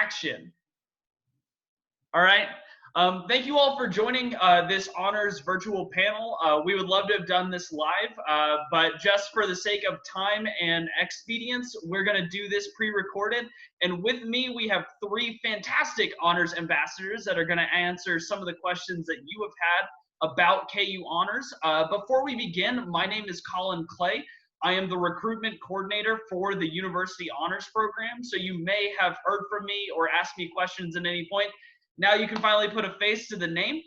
action. All right. Thank you all for joining this honors virtual panel. We would love to have done this live, but just for the sake of time and expedience, we're going to do this pre-recorded. And with me, we have three fantastic honors ambassadors that are going to answer some of the questions that you have had about KU Honors. Before we begin, my name is Collin Clay. I am the recruitment coordinator for the University Honors Program, so you may have heard from me or asked me questions at any point. Now you can finally put a face to the name.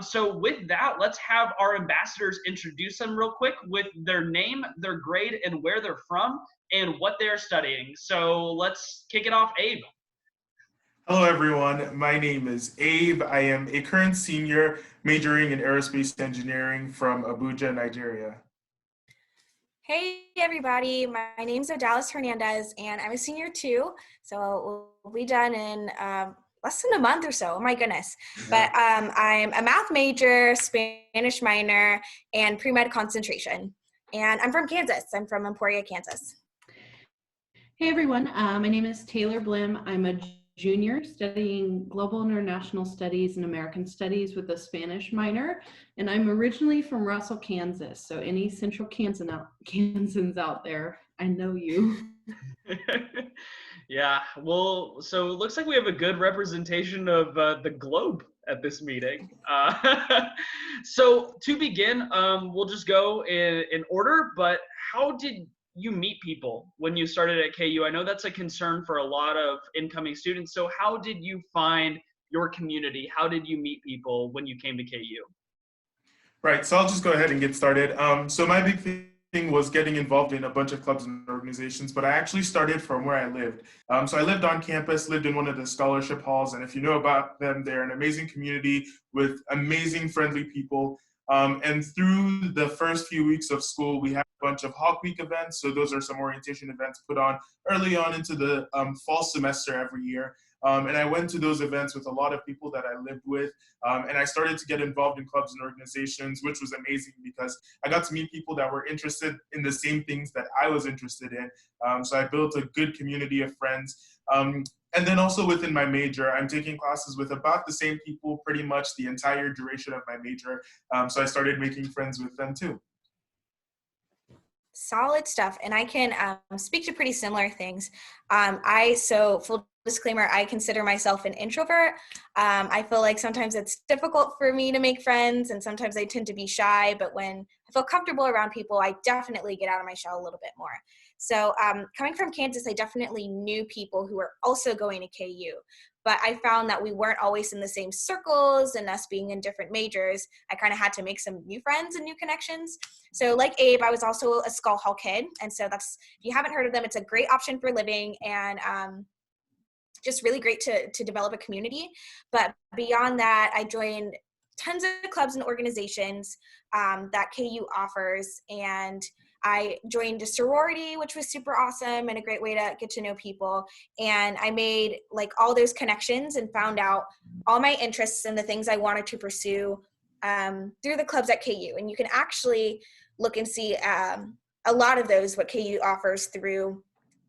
So with that, let's have our ambassadors introduce them real quick with their name, their grade, and where they're from, and what they're studying. So let's kick it off, Abe. Hello, everyone. My name is Abe. I am a current senior majoring in aerospace engineering from Abuja, Nigeria. Hey, everybody. My name's Odalis Hernandez, and I'm a senior too. So we'll be done in less than a month or so. Oh my goodness. But I'm a math major, Spanish minor, and pre-med concentration. And I'm from Kansas. I'm from Emporia, Kansas. Hey everyone, my name is Taylor Blim. I'm a junior studying Global International Studies and American Studies with a Spanish minor. And I'm originally from Russell, Kansas. So any Central Kansans out there, I know you. Yeah, well, so it looks like we have a good representation of the globe at this meeting. So to begin, we'll just go in order, but how did you meet people when you started at KU? I know that's a concern for a lot of incoming students. So how did you find your community? How did you meet people when you came to KU? Right, so I'll just go ahead and get started. So my big thing was getting involved in a bunch of clubs and organizations, but I actually started from where I lived. So I lived on campus, lived in one of the scholarship halls, and if you know about them, they're an amazing community with amazing, friendly people. And through the first few weeks of school, we had a bunch of Hawk Week events. So those are some orientation events put on early on into the fall semester every year. And I went to those events with a lot of people that I lived with. And I started to get involved in clubs and organizations, which was amazing because I got to meet people that were interested in the same things that I was interested in. So I built a good community of friends. And then also within my major, I'm taking classes with about the same people pretty much the entire duration of my major. So I started making friends with them too. Solid stuff. And I can speak to pretty similar things. So full disclaimer, I consider myself an introvert. I feel like sometimes it's difficult for me to make friends, and sometimes I tend to be shy, but when I feel comfortable around people, I definitely get out of my shell a little bit more. So coming from Kansas, I definitely knew people who were also going to KU, but I found that we weren't always in the same circles, and us being in different majors, I kind of had to make some new friends and new connections. So like Abe, I was also a Skull Hall kid, and so that's, if you haven't heard of them, it's a great option for living, and just really great to develop a community. But beyond that, I joined tons of clubs and organizations that KU offers, and I joined a sorority, which was super awesome and a great way to get to know people. And I made like all those connections and found out all my interests and the things I wanted to pursue through the clubs at KU. And you can actually look and see a lot of those, what KU offers through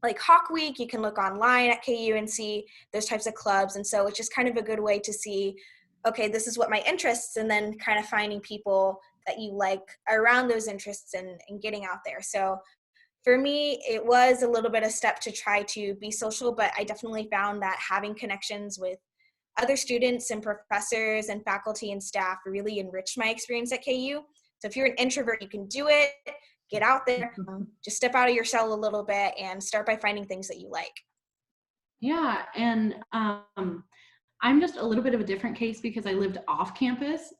like Hawk Week. You can look online at KU and see those types of clubs. And so it's just kind of a good way to see, okay, this is what my interests, and then kind of finding people that you like around those interests and getting out there. So for me, it was a little bit of step to try to be social, but I definitely found that having connections with other students and professors and faculty and staff really enriched my experience at KU. So if you're an introvert, you can do it. Get out there, just step out of your shell a little bit and start by finding things that you like. Yeah, and I'm just a little bit of a different case because I lived off campus.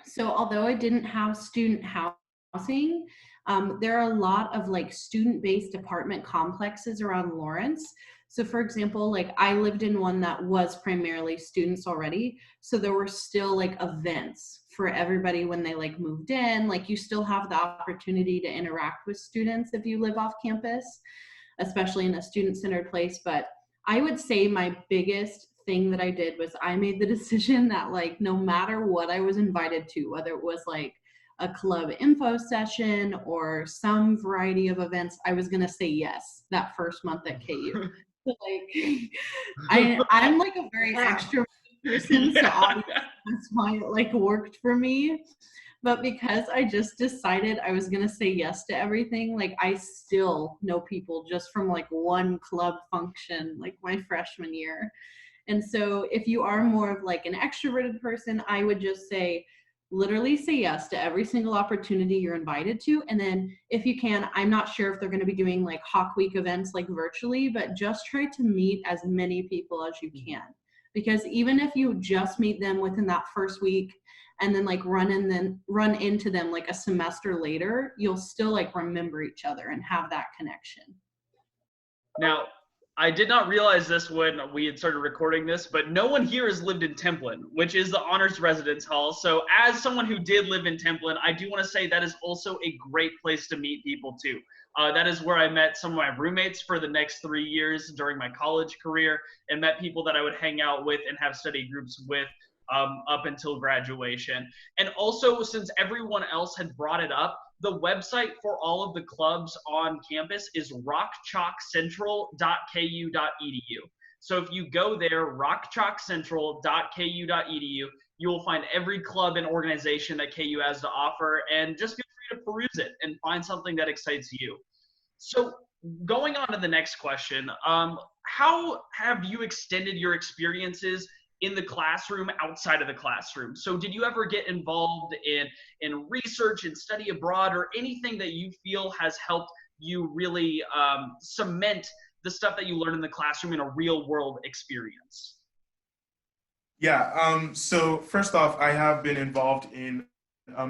So although I didn't have student housing, there are a lot of like student-based apartment complexes around Lawrence. So for example, like I lived in one that was primarily students already. So there were still like events for everybody when they like moved in. Like you still have the opportunity to interact with students if you live off campus, especially in a student-centered place. But I would say my biggest thing that I did was I made the decision that like no matter what I was invited to, whether it was like a club info session or some variety of events, I was going to say yes that first month at KU. like I'm like a very extroverted person, so obviously that's why it like worked for me. But because I just decided I was gonna say yes to everything, like I still know people just from like one club function, like my freshman year. And so if you are more of like an extroverted person, I would just say, literally say yes to every single opportunity you're invited to. And then if you can, I'm not sure if they're going to be doing like Hawk Week events like virtually, but just try to meet as many people as you can. Because even if you just meet them within that first week and then like run into them like a semester later, you'll still like remember each other and have that connection. Now, I did not realize this when we had started recording this, but no one here has lived in Templin, which is the Honors Residence Hall. So as someone who did live in Templin, I do want to say that is also a great place to meet people too. That is where I met some of my roommates for the next 3 years during my college career, and met people that I would hang out with and have study groups with up until graduation. And also, since everyone else had brought it up, the website for all of the clubs on campus is rockchalkcentral.ku.edu. So if you go there, rockchalkcentral.ku.edu, you will find every club and organization that KU has to offer, and just feel free to peruse it and find something that excites you. So going on to the next question, how have you extended your experiences in the classroom outside of the classroom? So did you ever get involved in research and study abroad, or anything that you feel has helped you really cement the stuff that you learn in the classroom in a real world experience? Yeah, so first off, I have been involved in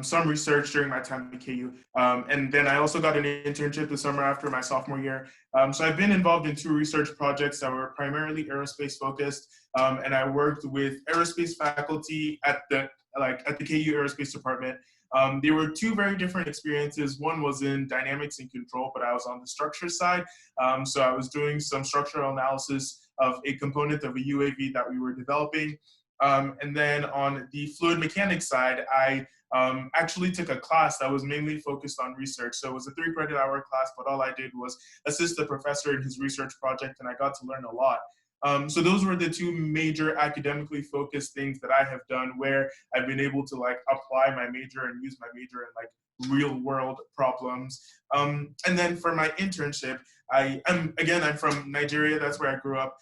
some research during my time at KU. And then I also got an internship the summer after my sophomore year. So I've been involved in 2 research projects that were primarily aerospace focused. And I worked with aerospace faculty at the KU Aerospace Department. There were 2 very different experiences. One was in dynamics and control, but I was on the structure side. So I was doing some structural analysis of a component of a UAV that we were developing. And then on the fluid mechanics side, I actually took a class that was mainly focused on research. So it was a 3-credit-hour class, but all I did was assist the professor in his research project, and I got to learn a lot. So those were the 2 major academically focused things that I have done, where I've been able to like apply my major and use my major in like real world problems. And then for my internship, I'm from Nigeria. That's where I grew up.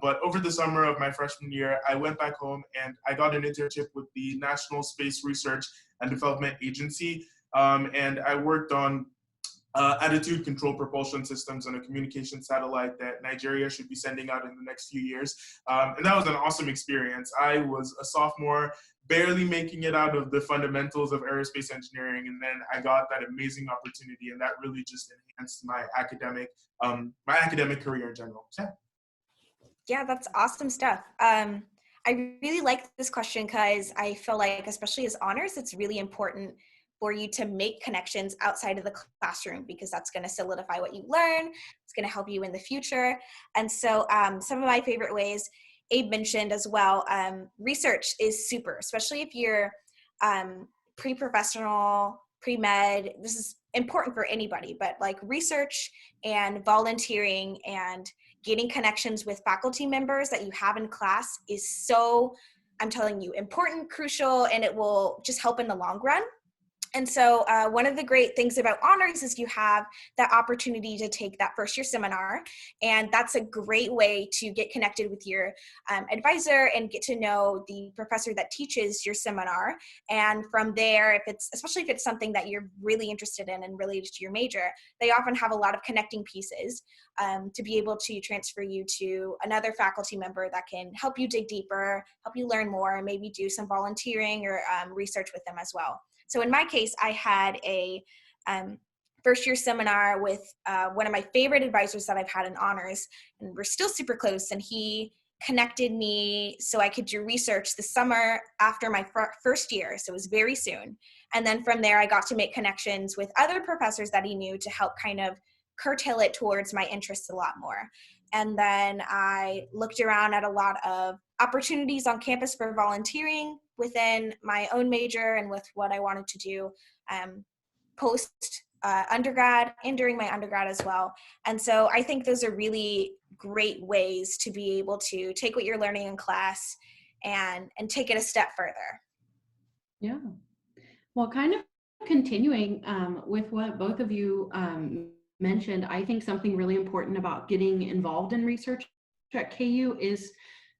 But over the summer of my freshman year, I went back home and I got an internship with the National Space Research and Development Agency. And I worked on attitude control propulsion systems on a communication satellite that Nigeria should be sending out in the next few years. And that was an awesome experience. I was a sophomore, barely making it out of the fundamentals of aerospace engineering, and then I got that amazing opportunity, and that really just enhanced my academic career in general. Yeah, that's awesome stuff. I really like this question because I feel like, especially as honors, it's really important for you to make connections outside of the classroom, because that's going to solidify what you learn. It's going to help you in the future. And so some of my favorite ways, Abe mentioned as well, research is super, especially if you're pre-professional, pre-med. This is important for anybody, but like research and volunteering and getting connections with faculty members that you have in class is so, I'm telling you, important, crucial, and it will just help in the long run. And so one of the great things about honors is you have that opportunity to take that first year seminar. And that's a great way to get connected with your advisor and get to know the professor that teaches your seminar. And from there, especially if it's something that you're really interested in and related to your major, they often have a lot of connecting pieces to be able to transfer you to another faculty member that can help you dig deeper, help you learn more, and maybe do some volunteering or research with them as well. So in my case, I had a first year seminar with one of my favorite advisors that I've had in honors, and we're still super close, and he connected me so I could do research the summer after my first year, so it was very soon. And then from there, I got to make connections with other professors that he knew to help kind of curtail it towards my interests a lot more. And then I looked around at a lot of opportunities on campus for volunteering within my own major and with what I wanted to do post undergrad and during my undergrad as well. And so I think those are really great ways to be able to take what you're learning in class and take it a step further. Yeah. Well, kind of continuing with what both of you mentioned, I think something really important about getting involved in research at KU is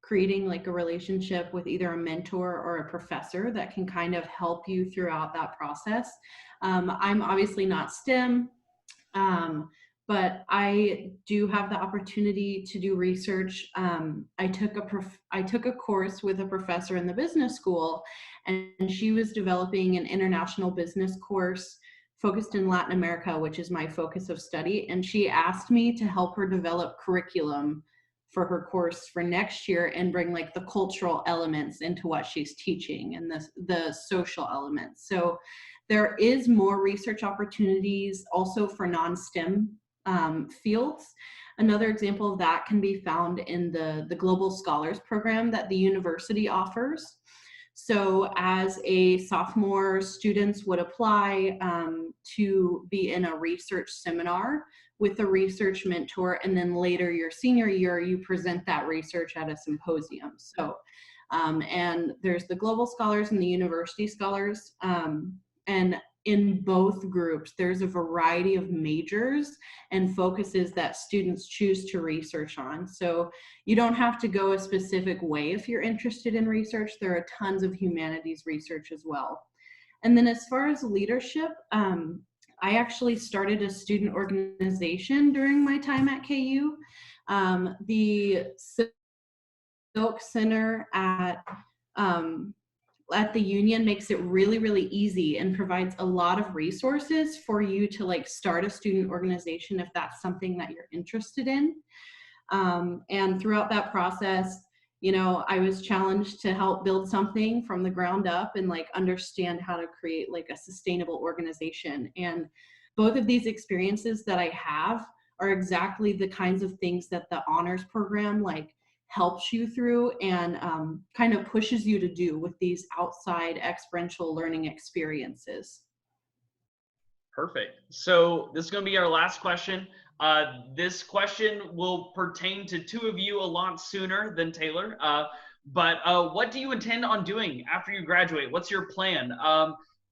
creating like a relationship with either a mentor or a professor that can kind of help you throughout that process. I'm obviously not STEM, but I do have the opportunity to do research. I took a course with a professor in the business school, and she was developing an international business course focused in Latin America, which is my focus of study. And she asked me to help her develop curriculum for her course for next year and bring like the cultural elements into what she's teaching and the social elements. So there is more research opportunities also for non-STEM fields. Another example of that can be found in the Global Scholars Program that the university offers. So as a sophomore, students would apply to be in a research seminar with a research mentor, and then later your senior year, you present that research at a symposium. So, and there's the Global Scholars and the University Scholars, and in both groups, there's a variety of majors and focuses that students choose to research on. So you don't have to go a specific way if you're interested in research. There are tons of humanities research as well. And then as far as leadership, I actually started a student organization during my time at KU. The Silk Center at the Union makes it really, really easy and provides a lot of resources for you to like start a student organization if that's something that you're interested in. And throughout that process, you know, I was challenged to help build something from the ground up and like understand how to create like a sustainable organization. And both of these experiences that I have are exactly the kinds of things that the honors program like helps you through and kind of pushes you to do with these outside experiential learning experiences. Perfect. So this is going to be our last question. This question will pertain to two of you a lot sooner than Taylor. But what do you intend on doing after you graduate? What's your plan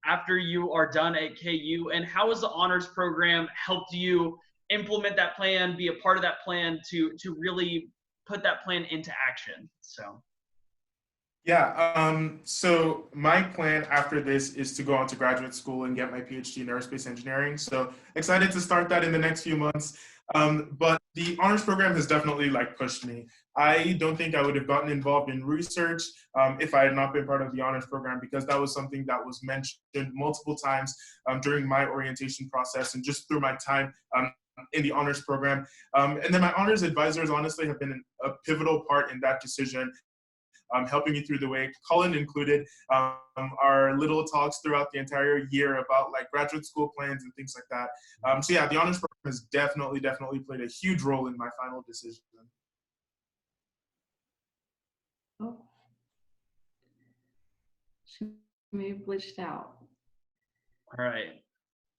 after you are done at KU? And how has the honors program helped you implement that plan, be a part of that plan to really put that plan into action? So. Yeah, so my plan after this is to go on to graduate school and get my PhD in aerospace engineering. So excited to start that in the next few months. But the honors program has definitely like pushed me. I don't think I would have gotten involved in research if I had not been part of the honors program, because that was something that was mentioned multiple times during my orientation process and just through my time in the honors program. And then my honors advisors honestly have been a pivotal part in that decision. Helping me through the way. Collin included our little talks throughout the entire year about like graduate school plans and things like that. So yeah, the honors program has definitely played a huge role in my final decision. Oh, she may have glitched out. All right.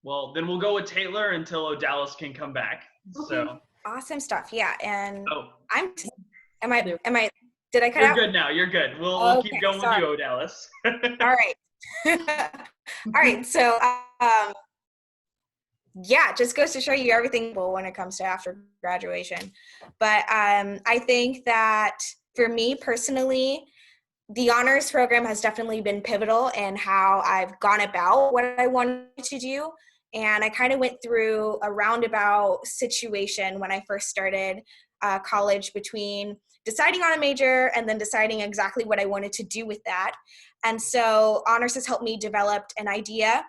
Well, then we'll go with Taylor until Odalis can come back. Okay. So Awesome stuff. Yeah. And oh, did I cut you're out? good now. You're good. We'll Okay, keep going sorry. with you, Odalis. All right. All right. So, yeah, just goes to show you everything when it comes to after graduation. But I think that for me personally, the honors program has definitely been pivotal in how I've gone about what I wanted to do. And I kind of went through a roundabout situation when I first started college between deciding on a major and then deciding exactly what I wanted to do with that. And so honors has helped me develop an idea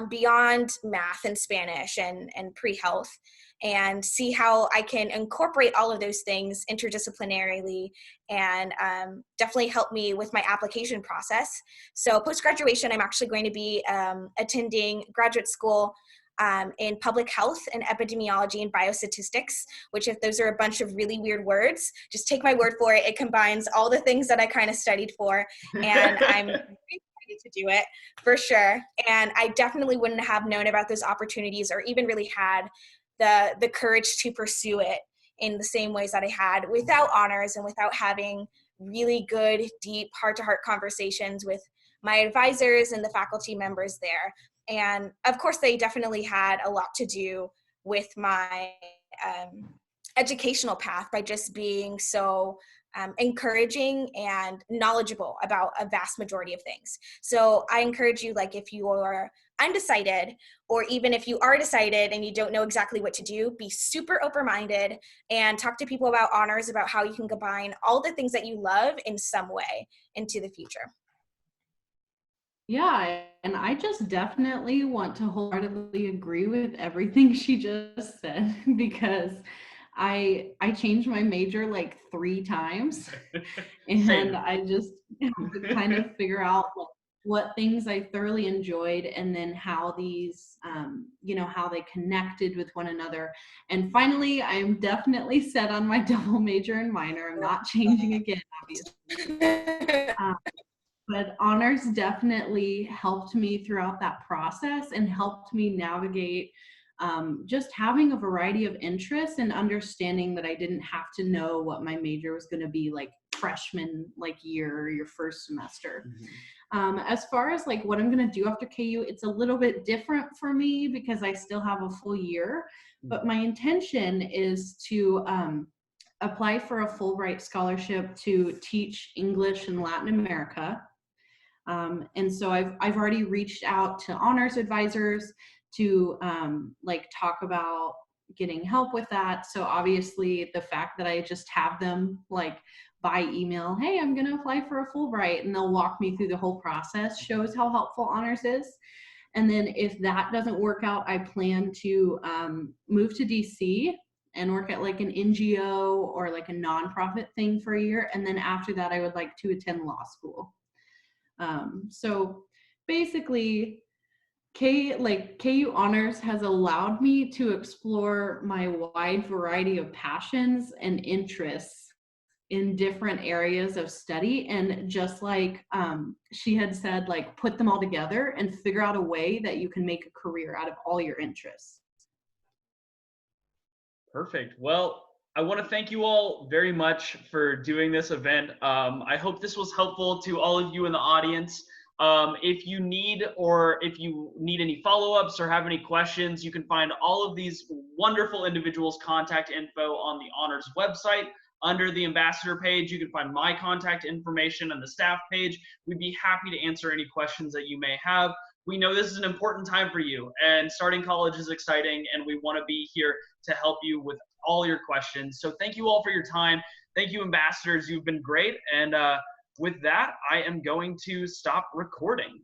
beyond math and Spanish and pre-health, and see how I can incorporate all of those things interdisciplinarily and definitely help me with my application process. So post-graduation, I'm actually going to be attending graduate school in public health and epidemiology and biostatistics, which if those are a bunch of really weird words, just take my word for it. It combines all the things that I kind of studied for, and I'm to do it for sure. And I definitely wouldn't have known about those opportunities or even really had the courage to pursue it in the same ways that I had without honors and without having really good, deep, heart-to-heart conversations with my advisors and the faculty members there. And of course, they definitely had a lot to do with my educational path by just being so encouraging and knowledgeable about a vast majority of things. So I encourage you, like, if you are undecided, or even if you are decided and you don't know exactly what to do, be super open-minded and talk to people about honors, about how you can combine all the things that you love in some way into the future. Yeah, and I just definitely want to wholeheartedly agree with everything she just said, because I changed my major like 3 times, Same. and I just have to kind of figure out like what things I thoroughly enjoyed, and then how these how they connected with one another. And finally, I'm definitely set on my double major and minor. I'm not changing again, obviously. But honors definitely helped me throughout that process and helped me navigate just having a variety of interests and understanding that I didn't have to know what my major was going to be like freshman year or your first semester. As far as like what I'm going to do after KU, it's a little bit different for me because I still have a full year, but my intention is to apply for a Fulbright scholarship to teach English in Latin America. And so I've already reached out to honors advisors to talk about getting help with that. So obviously the fact that I just have them like by email, hey, I'm going to apply for a Fulbright, and they'll walk me through the whole process, shows how helpful honors is. And then if that doesn't work out, I plan to move to DC and work at like an NGO or like a nonprofit thing for a year. And then after that, I would like to attend law school. So basically, KU Honors has allowed me to explore my wide variety of passions and interests in different areas of study. And just like she had said, like, put them all together and figure out a way that you can make a career out of all your interests. Perfect. Well, I want to thank you all very much for doing this event. I hope this was helpful to all of you in the audience. If you need any follow-ups or have any questions, you can find all of these wonderful individuals' contact info on the Honors website. Under the ambassador page, you can find my contact information on the staff page. We'd be happy to answer any questions that you may have. We know this is an important time for you, and starting college is exciting, and we want to be here to help you with all your questions. So thank you all for your time. Thank you, ambassadors. You've been great. And with that, I am going to stop recording.